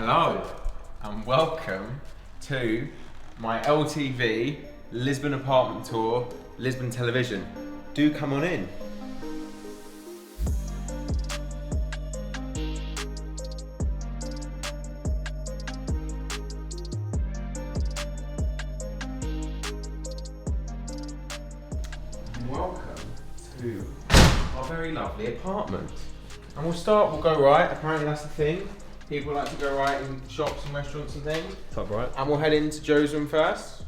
Hello and welcome to my LTV Lisbon apartment tour, Lisbon television. Do come on in. Welcome to our very lovely apartment. And we'll go right, apparently that's the thing. People like to go right in shops and restaurants and things. Top right. And we'll head into Joe's room first.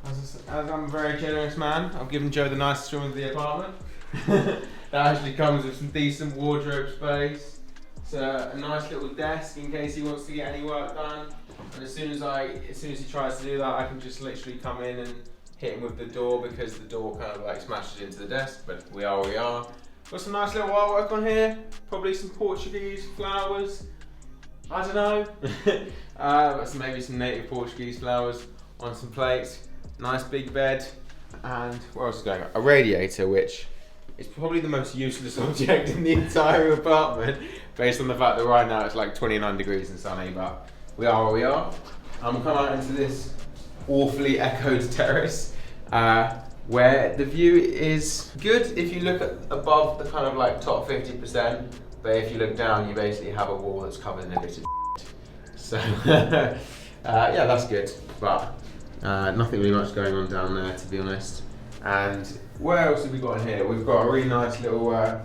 As I'm a very generous man, I've given Joe the nicest room of the apartment. That actually comes with some decent wardrobe space. It's a nice little desk in case he wants to get any work done. And as soon as he tries to do that, I can just literally come in and hit him with the door because the door kind of like smashes into the desk, but we are where we are. Got some nice little artwork on here, probably some Portuguese flowers. I don't know. Maybe some native Portuguese flowers on some plates. Nice big bed. And what else is going on? A radiator, which is probably the most useless object in the entire apartment, based on the fact that right now it's like 29 degrees and sunny, but we are where we are. And we'll come out into this awfully echoed terrace, where the view is good if you look at above the kind of like top 50%. But if you look down, you basically have a wall that's covered in a bit of so yeah, that's good. But nothing really much going on down there, to be honest. And what else have we got in here? We've got a really nice little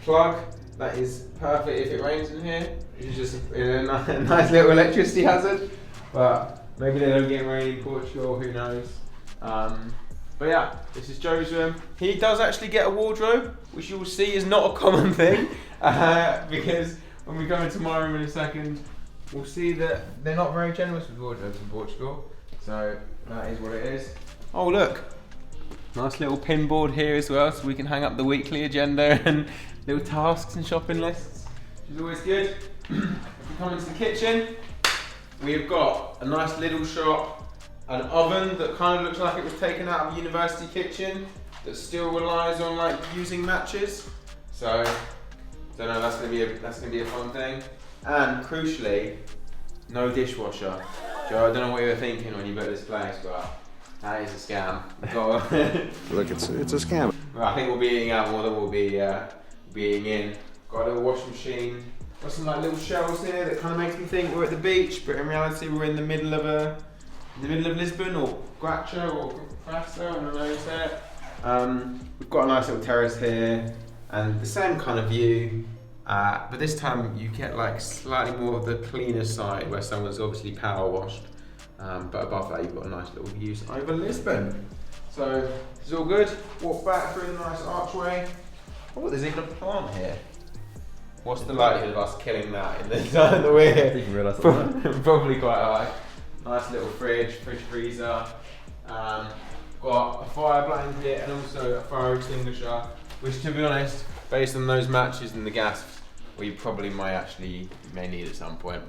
plug that is perfect if it rains in here. It's just a nice little electricity hazard. But maybe they don't get rain in Portugal, who knows. But yeah, this is Joe's room. He does actually get a wardrobe, which you will see is not a common thing. Because when we go into my room in a second, we'll see that they're not very generous with wardrobes in Portugal. So that is what it is. Oh look, nice little pin board here as well, so we can hang up the weekly agenda and little tasks and shopping lists, which is always good. If we come into the kitchen, we've got a nice little shop, an oven that kind of looks like it was taken out of a university kitchen that still relies on like using matches. So don't know, that's gonna be a fun thing. And crucially, no dishwasher. Joe, I don't know what you were thinking when you built this place, but that is a scam. Look, it's a scam. Well, I think we'll be eating out more than we'll be eating in. Got a little washing machine. Got some like little shelves here that kind of makes me think we're at the beach, but in reality we're in the middle of Lisbon or Graça or Graça, I don't know how you say it. We've got a nice little terrace here and the same kind of view, but this time you get like slightly more of the cleaner side where someone's obviously power washed, but above that you've got a nice little view over Lisbon. So this is all good. Walk back through the nice archway. Oh, there's even a plant here. What's the likelihood of us killing that in the time that we're here? Didn't realise that. Probably quite high. Nice little fridge freezer. Got a fire blanket and also a fire extinguisher, which to be honest, based on those matches and the gas, we probably may need at some point.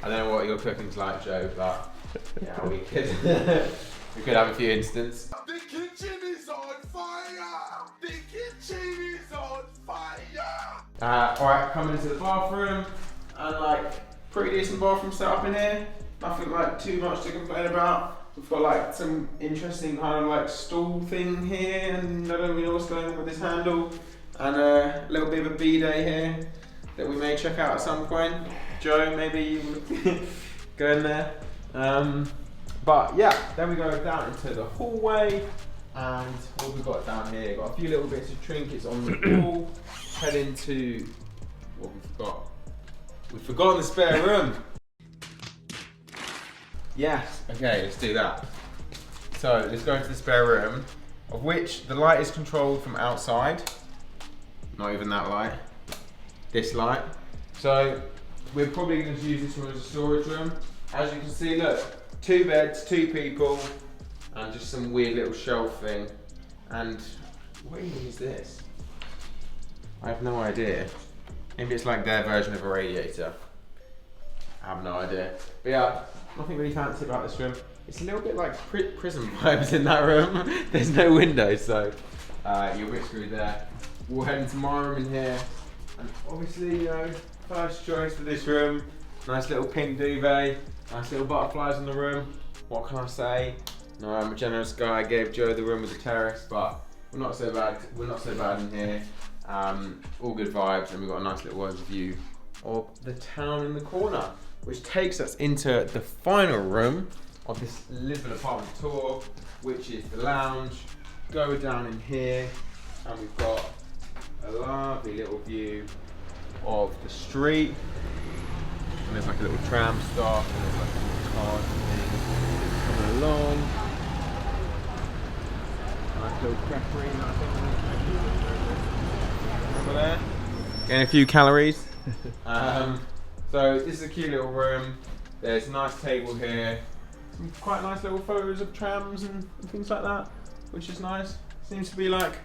I don't know what your cooking's like, Joe, but yeah, we could have a few instances. The kitchen is on fire! The kitchen is on fire! Alright, coming into the bathroom, and like pretty decent bathroom setup in here. Nothing like too much to complain about. We've got like some interesting kind of like stool thing here, and I don't really know what's going on with this handle. And a little bit of a bidet here that we may check out at some point. Joe, maybe you would go in there. But yeah, then we go down into the hallway, and what have we got down here? Got a few little bits of trinkets on the wall. Head into what we forgot. We've forgotten the spare room. Yes, okay, let's do that. So let's go into the spare room, of which the light is controlled from outside. Not even that light. This light. So we're probably going to use this room as a storage room. As you can see, look, 2 beds, 2 people, and just some weird little shelf thing. And what even is this? I have no idea. Maybe it's like their version of a radiator. I have no idea. But yeah, nothing really fancy about this room. It's a little bit like prison vibes in that room. There's no windows, so you're a bit screwed there. We'll head into my room in here. And obviously, you know, first choice for this room Nice little pink duvet, nice little butterflies in the room. What can I say? No, I'm a generous guy. I gave Joe the room with the terrace, but we're not so bad. We're not so bad in here. All good vibes, and we've got a nice little overview of the town in the corner, which takes us into the final room of this Lisbon apartment tour, which is the lounge. Go down in here, and we've got a lovely little view of the street. And there's like a little tram stop, and there's like a little car thing coming along. Nice little creppery, I think. Over there. Getting a few calories. So this is a cute little room. There's a nice table here. Some quite nice little photos of trams and things like that, which is nice. Seems to be like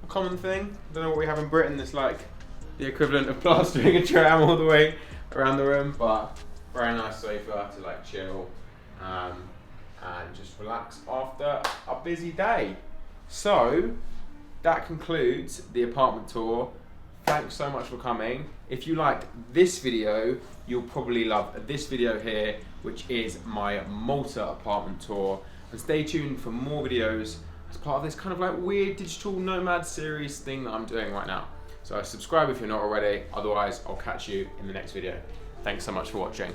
a common thing. I don't know what we have in Britain that's like the equivalent of plastering a tram all the way around the room, but very nice sofa to like chill and just relax after a busy day. So that concludes the apartment tour. Thanks so much for coming. If you liked this video, you'll probably love this video here, which is my Malta apartment tour. And stay tuned for more videos as part of this kind of like weird digital nomad series thing that I'm doing right now. So subscribe if you're not already, otherwise I'll catch you in the next video. Thanks so much for watching.